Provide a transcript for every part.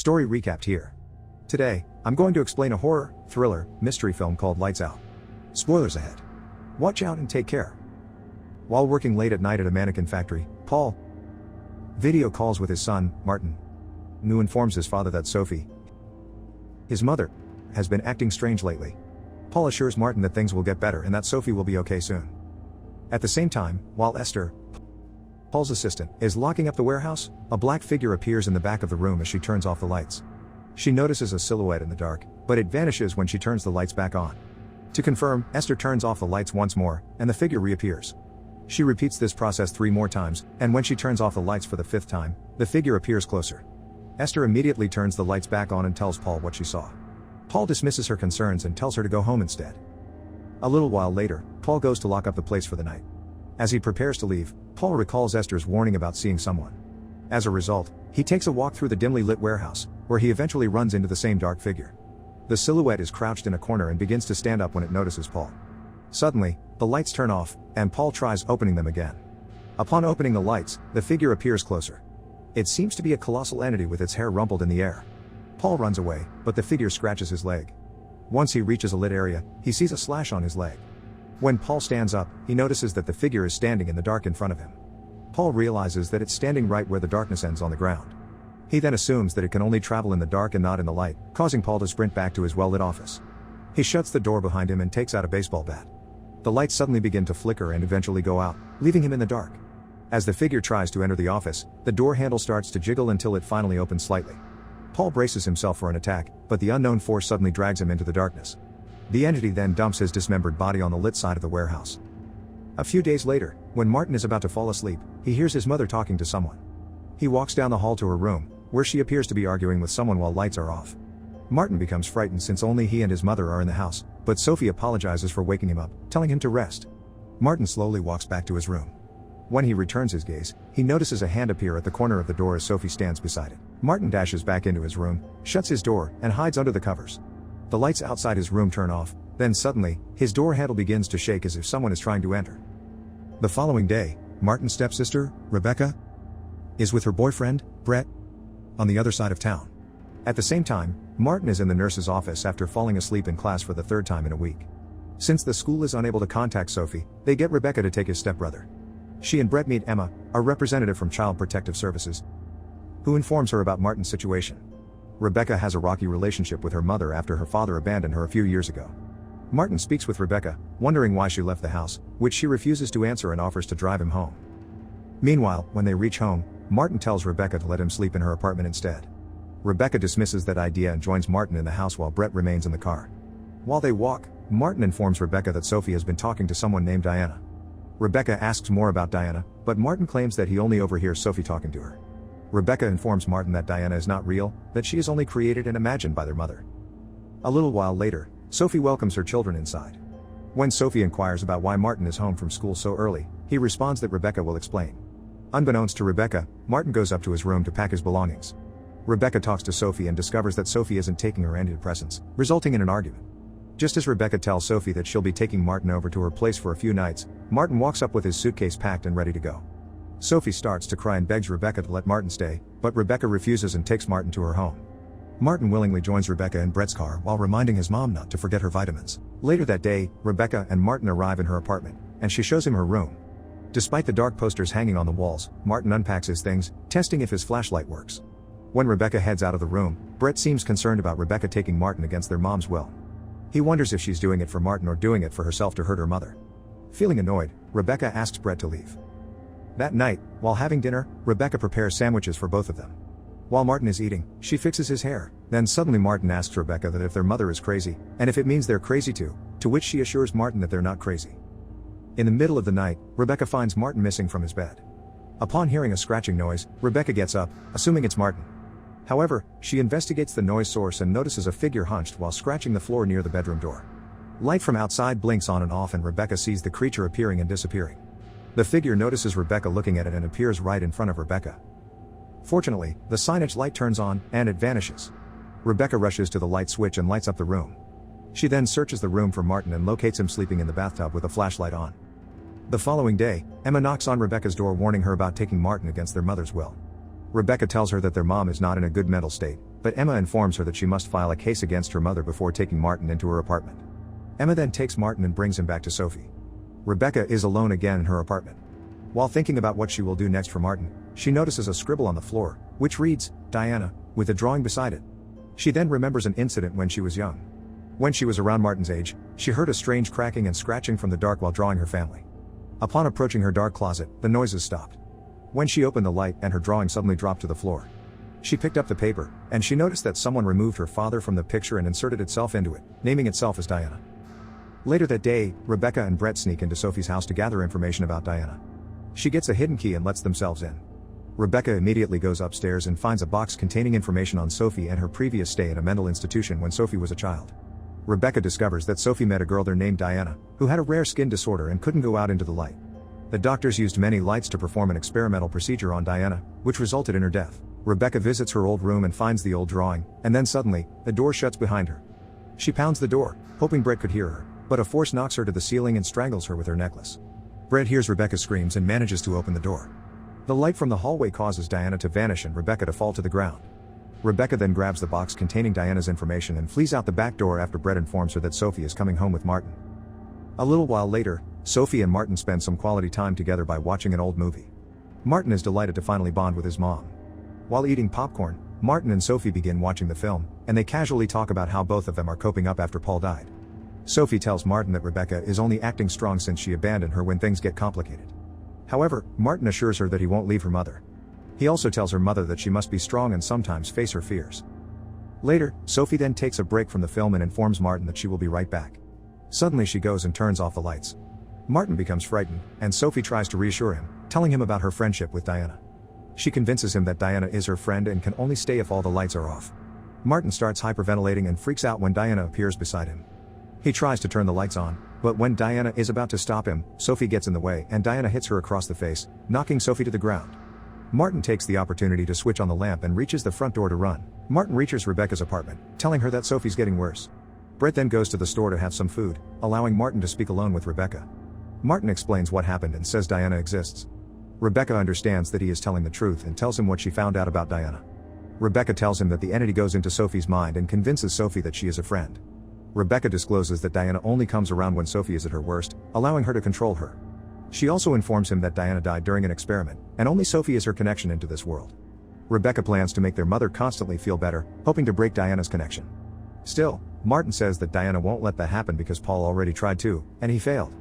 Story recapped here. Today, I'm going to explain a horror, thriller, mystery film called Lights Out. Spoilers ahead. Watch out and take care. While working late at night at a mannequin factory, Paul video calls with his son, Martin, who informs his father that Sophie, his mother, has been acting strange lately. Paul assures Martin that things will get better and that Sophie will be okay soon. At the same time, while Esther, Paul's assistant, is locking up the warehouse, a black figure appears in the back of the room as she turns off the lights. She notices a silhouette in the dark, but it vanishes when she turns the lights back on. To confirm, Esther turns off the lights once more, and the figure reappears. She repeats this process 3 more times, and when she turns off the lights for the 5th time, the figure appears closer. Esther immediately turns the lights back on and tells Paul what she saw. Paul dismisses her concerns and tells her to go home instead. A little while later, Paul goes to lock up the place for the night. As he prepares to leave, Paul recalls Esther's warning about seeing someone. As a result, he takes a walk through the dimly lit warehouse, where he eventually runs into the same dark figure. The silhouette is crouched in a corner and begins to stand up when it notices Paul. Suddenly, the lights turn off, and Paul tries opening them again. Upon opening the lights, the figure appears closer. It seems to be a colossal entity with its hair rumpled in the air. Paul runs away, but the figure scratches his leg. Once he reaches a lit area, he sees a slash on his leg. When Paul stands up, he notices that the figure is standing in the dark in front of him. Paul realizes that it's standing right where the darkness ends on the ground. He then assumes that it can only travel in the dark and not in the light, causing Paul to sprint back to his well-lit office. He shuts the door behind him and takes out a baseball bat. The lights suddenly begin to flicker and eventually go out, leaving him in the dark. As the figure tries to enter the office, the door handle starts to jiggle until it finally opens slightly. Paul braces himself for an attack, but the unknown force suddenly drags him into the darkness. The entity then dumps his dismembered body on the lit side of the warehouse. A few days later, when Martin is about to fall asleep, he hears his mother talking to someone. He walks down the hall to her room, where she appears to be arguing with someone while lights are off. Martin becomes frightened since only he and his mother are in the house, but Sophie apologizes for waking him up, telling him to rest. Martin slowly walks back to his room. When he returns his gaze, he notices a hand appear at the corner of the door as Sophie stands beside it. Martin dashes back into his room, shuts his door, and hides under the covers. The lights outside his room turn off, then suddenly, his door handle begins to shake as if someone is trying to enter. The following day, Martin's stepsister, Rebecca, is with her boyfriend, Brett, on the other side of town. At the same time, Martin is in the nurse's office after falling asleep in class for the 3rd time in a week. Since the school is unable to contact Sophie, they get Rebecca to take his stepbrother. She and Brett meet Emma, a representative from Child Protective Services, who informs her about Martin's situation. Rebecca has a rocky relationship with her mother after her father abandoned her a few years ago. Martin speaks with Rebecca, wondering why she left the house, which she refuses to answer and offers to drive him home. Meanwhile, when they reach home, Martin tells Rebecca to let him sleep in her apartment instead. Rebecca dismisses that idea and joins Martin in the house while Brett remains in the car. While they walk, Martin informs Rebecca that Sophie has been talking to someone named Diana. Rebecca asks more about Diana, but Martin claims that he only overhears Sophie talking to her. Rebecca informs Martin that Diana is not real, that she is only created and imagined by their mother. A little while later, Sophie welcomes her children inside. When Sophie inquires about why Martin is home from school so early, he responds that Rebecca will explain. Unbeknownst to Rebecca, Martin goes up to his room to pack his belongings. Rebecca talks to Sophie and discovers that Sophie isn't taking her antidepressants, resulting in an argument. Just as Rebecca tells Sophie that she'll be taking Martin over to her place for a few nights, Martin walks up with his suitcase packed and ready to go. Sophie starts to cry and begs Rebecca to let Martin stay, but Rebecca refuses and takes Martin to her home. Martin willingly joins Rebecca in Brett's car while reminding his mom not to forget her vitamins. Later that day, Rebecca and Martin arrive in her apartment, and she shows him her room. Despite the dark posters hanging on the walls, Martin unpacks his things, testing if his flashlight works. When Rebecca heads out of the room, Brett seems concerned about Rebecca taking Martin against their mom's will. He wonders if she's doing it for Martin or doing it for herself to hurt her mother. Feeling annoyed, Rebecca asks Brett to leave. That night, while having dinner, Rebecca prepares sandwiches for both of them. While Martin is eating, she fixes his hair. Then suddenly Martin asks Rebecca that if their mother is crazy, and if it means they're crazy too, to which she assures Martin that they're not crazy. In the middle of the night, Rebecca finds Martin missing from his bed. Upon hearing a scratching noise, Rebecca gets up, assuming it's Martin. However, she investigates the noise source and notices a figure hunched while scratching the floor near the bedroom door. Light from outside blinks on and off and Rebecca sees the creature appearing and disappearing. The figure notices Rebecca looking at it and appears right in front of Rebecca. Fortunately, the signage light turns on, and it vanishes. Rebecca rushes to the light switch and lights up the room. She then searches the room for Martin and locates him sleeping in the bathtub with a flashlight on. The following day, Emma knocks on Rebecca's door warning her about taking Martin against their mother's will. Rebecca tells her that their mom is not in a good mental state, but Emma informs her that she must file a case against her mother before taking Martin into her apartment. Emma then takes Martin and brings him back to Sophie. Rebecca is alone again in her apartment. While thinking about what she will do next for Martin, she notices a scribble on the floor, which reads, Diana, with a drawing beside it. She then remembers an incident when she was young. When she was around Martin's age, she heard a strange cracking and scratching from the dark while drawing her family. Upon approaching her dark closet, the noises stopped. When she opened the light and her drawing suddenly dropped to the floor. She picked up the paper, and she noticed that someone removed her father from the picture and inserted itself into it, naming itself as Diana. Later that day, Rebecca and Brett sneak into Sophie's house to gather information about Diana. She gets a hidden key and lets themselves in. Rebecca immediately goes upstairs and finds a box containing information on Sophie and her previous stay in a mental institution when Sophie was a child. Rebecca discovers that Sophie met a girl there named Diana, who had a rare skin disorder and couldn't go out into the light. The doctors used many lights to perform an experimental procedure on Diana, which resulted in her death. Rebecca visits her old room and finds the old drawing, and then suddenly, the door shuts behind her. She pounds the door, hoping Brett could hear her, but a force knocks her to the ceiling and strangles her with her necklace. Brett hears Rebecca's screams and manages to open the door. The light from the hallway causes Diana to vanish and Rebecca to fall to the ground. Rebecca then grabs the box containing Diana's information and flees out the back door after Brett informs her that Sophie is coming home with Martin. A little while later, Sophie and Martin spend some quality time together by watching an old movie. Martin is delighted to finally bond with his mom. While eating popcorn, Martin and Sophie begin watching the film, and they casually talk about how both of them are coping up after Paul died. Sophie tells Martin that Rebecca is only acting strong since she abandoned her when things get complicated. However, Martin assures her that he won't leave her mother. He also tells her mother that she must be strong and sometimes face her fears. Later, Sophie then takes a break from the film and informs Martin that she will be right back. Suddenly she goes and turns off the lights. Martin becomes frightened, and Sophie tries to reassure him, telling him about her friendship with Diana. She convinces him that Diana is her friend and can only stay if all the lights are off. Martin starts hyperventilating and freaks out when Diana appears beside him. He tries to turn the lights on, but when Diana is about to stop him, Sophie gets in the way and Diana hits her across the face, knocking Sophie to the ground. Martin takes the opportunity to switch on the lamp and reaches the front door to run. Martin reaches Rebecca's apartment, telling her that Sophie's getting worse. Brett then goes to the store to have some food, allowing Martin to speak alone with Rebecca. Martin explains what happened and says Diana exists. Rebecca understands that he is telling the truth and tells him what she found out about Diana. Rebecca tells him that the entity goes into Sophie's mind and convinces Sophie that she is a friend. Rebecca discloses that Diana only comes around when Sophie is at her worst, allowing her to control her. She also informs him that Diana died during an experiment, and only Sophie is her connection into this world. Rebecca plans to make their mother constantly feel better, hoping to break Diana's connection. Still, Martin says that Diana won't let that happen because Paul already tried to, and he failed.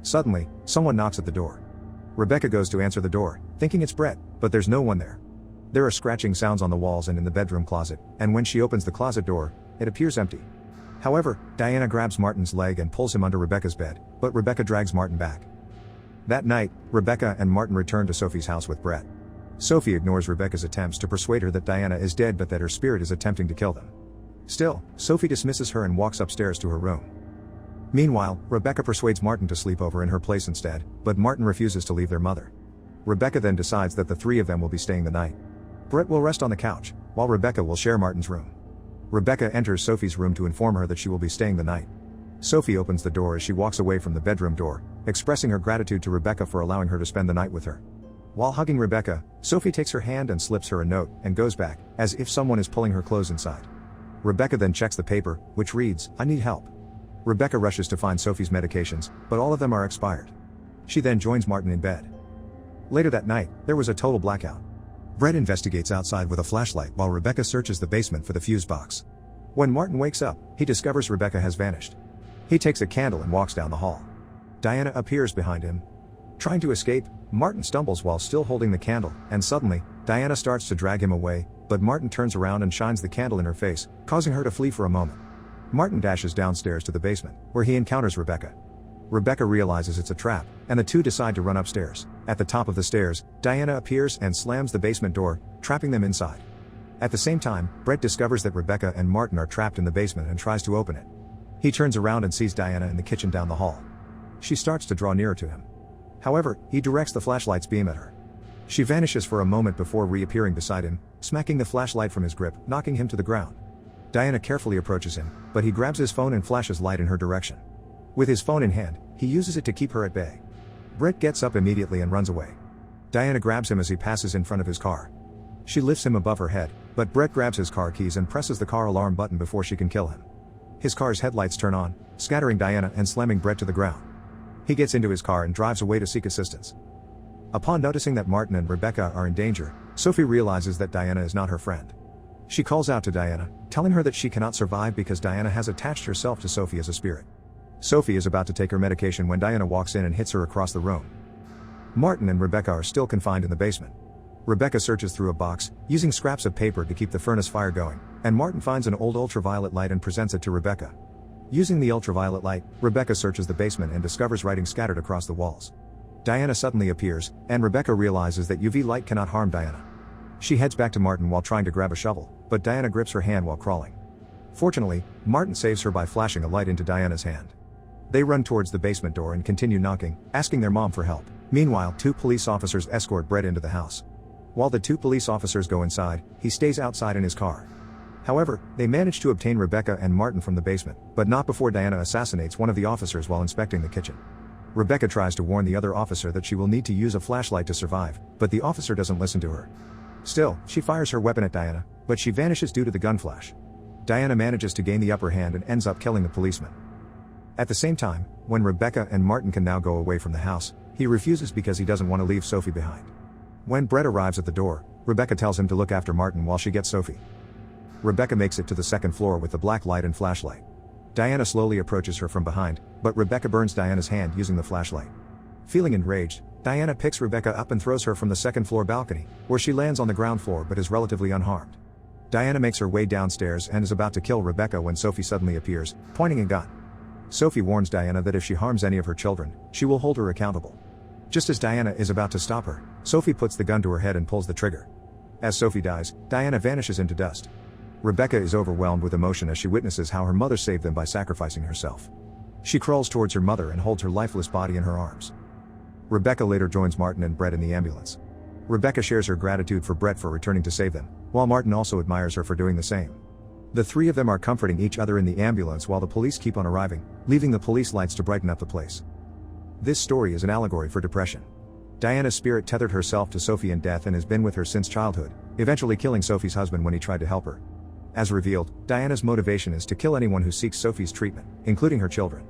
Suddenly, someone knocks at the door. Rebecca goes to answer the door, thinking it's Brett, but there's no one there. There are scratching sounds on the walls and in the bedroom closet, and when she opens the closet door, it appears empty. However, Diana grabs Martin's leg and pulls him under Rebecca's bed, but Rebecca drags Martin back. That night, Rebecca and Martin return to Sophie's house with Brett. Sophie ignores Rebecca's attempts to persuade her that Diana is dead but that her spirit is attempting to kill them. Still, Sophie dismisses her and walks upstairs to her room. Meanwhile, Rebecca persuades Martin to sleep over in her place instead, but Martin refuses to leave their mother. Rebecca then decides that the three of them will be staying the night. Brett will rest on the couch, while Rebecca will share Martin's room. Rebecca enters Sophie's room to inform her that she will be staying the night. Sophie opens the door as she walks away from the bedroom door, expressing her gratitude to Rebecca for allowing her to spend the night with her. While hugging Rebecca, Sophie takes her hand and slips her a note, and goes back, as if someone is pulling her clothes inside. Rebecca then checks the paper, which reads, "I need help." Rebecca rushes to find Sophie's medications, but all of them are expired. She then joins Martin in bed. Later that night, there was a total blackout. Brett investigates outside with a flashlight while Rebecca searches the basement for the fuse box. When Martin wakes up, he discovers Rebecca has vanished. He takes a candle and walks down the hall. Diana appears behind him. Trying to escape, Martin stumbles while still holding the candle, and suddenly, Diana starts to drag him away, but Martin turns around and shines the candle in her face, causing her to flee for a moment. Martin dashes downstairs to the basement, where he encounters Rebecca. Rebecca realizes it's a trap, and the two decide to run upstairs. At the top of the stairs, Diana appears and slams the basement door, trapping them inside. At the same time, Brett discovers that Rebecca and Martin are trapped in the basement and tries to open it. He turns around and sees Diana in the kitchen down the hall. She starts to draw nearer to him. However, he directs the flashlight's beam at her. She vanishes for a moment before reappearing beside him, smacking the flashlight from his grip, knocking him to the ground. Diana carefully approaches him, but he grabs his phone and flashes light in her direction. With his phone in hand, he uses it to keep her at bay. Brett gets up immediately and runs away. Diana grabs him as he passes in front of his car. She lifts him above her head, But Brett grabs his car keys and presses the car alarm button before she can kill him. His car's headlights turn on, scattering Diana and slamming Brett to the ground. He gets into his car and drives away to seek assistance. Upon noticing that Martin and Rebecca are in danger, Sophie realizes that Diana is not her friend. She calls out to Diana, telling her that she cannot survive because Diana has attached herself to Sophie as a spirit. Sophie is about to take her medication when Diana walks in and hits her across the room. Martin and Rebecca are still confined in the basement. Rebecca searches through a box, using scraps of paper to keep the furnace fire going, and Martin finds an old ultraviolet light and presents it to Rebecca. Using the ultraviolet light, Rebecca searches the basement and discovers writing scattered across the walls. Diana suddenly appears, and Rebecca realizes that UV light cannot harm Diana. She heads back to Martin while trying to grab a shovel, but Diana grips her hand while crawling. Fortunately, Martin saves her by flashing a light into Diana's hand. They run towards the basement door and continue knocking, asking their mom for help. Meanwhile, 2 police officers escort Brett into the house. While the 2 police officers go inside, he stays outside in his car. However, they manage to obtain Rebecca and Martin from the basement, but not before Diana assassinates one of the officers while inspecting the kitchen. Rebecca tries to warn the other officer that she will need to use a flashlight to survive, but the officer doesn't listen to her. Still, she fires her weapon at Diana, but she vanishes due to the gun flash. Diana manages to gain the upper hand and ends up killing the policeman. At the same time, when Rebecca and Martin can now go away from the house, he refuses because he doesn't want to leave Sophie behind. When Brett arrives at the door, Rebecca tells him to look after Martin while she gets Sophie. Rebecca makes it to the second floor with the black light and flashlight. Diana slowly approaches her from behind, but Rebecca burns Diana's hand using the flashlight. Feeling enraged, Diana picks Rebecca up and throws her from the second floor balcony, where she lands on the ground floor but is relatively unharmed. Diana makes her way downstairs and is about to kill Rebecca when Sophie suddenly appears, pointing a gun. Sophie warns Diana that if she harms any of her children, she will hold her accountable. Just as Diana is about to stop her, Sophie puts the gun to her head and pulls the trigger. As Sophie dies, Diana vanishes into dust. Rebecca is overwhelmed with emotion as she witnesses how her mother saved them by sacrificing herself. She crawls towards her mother and holds her lifeless body in her arms. Rebecca later joins Martin and Brett in the ambulance. Rebecca shares her gratitude for Brett for returning to save them, while Martin also admires her for doing the same. The 3 of them are comforting each other in the ambulance while the police keep on arriving, leaving the police lights to brighten up the place. This story is an allegory for depression. Diana's spirit tethered herself to Sophie in death and has been with her since childhood, eventually killing Sophie's husband when he tried to help her. As revealed, Diana's motivation is to kill anyone who seeks Sophie's treatment, including her children.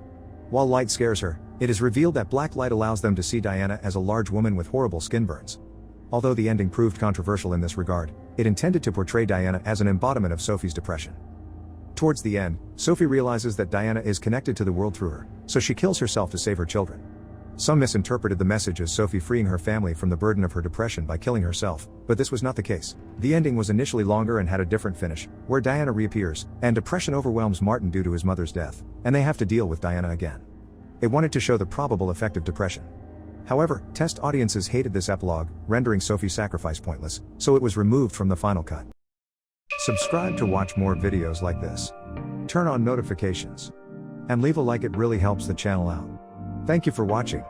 While light scares her, it is revealed that black light allows them to see Diana as a large woman with horrible skin burns. Although the ending proved controversial in this regard, it intended to portray Diana as an embodiment of Sophie's depression. Towards the end, Sophie realizes that Diana is connected to the world through her, so she kills herself to save her children. Some misinterpreted the message as Sophie freeing her family from the burden of her depression by killing herself, but this was not the case. The ending was initially longer and had a different finish, where Diana reappears, and depression overwhelms Martin due to his mother's death, and they have to deal with Diana again. It wanted to show the probable effect of depression. However, test audiences hated this epilogue, rendering Sophie's sacrifice pointless, so it was removed from the final cut. Subscribe to watch more videos like this. Turn on notifications. And leave a like, it really helps the channel out. Thank you for watching.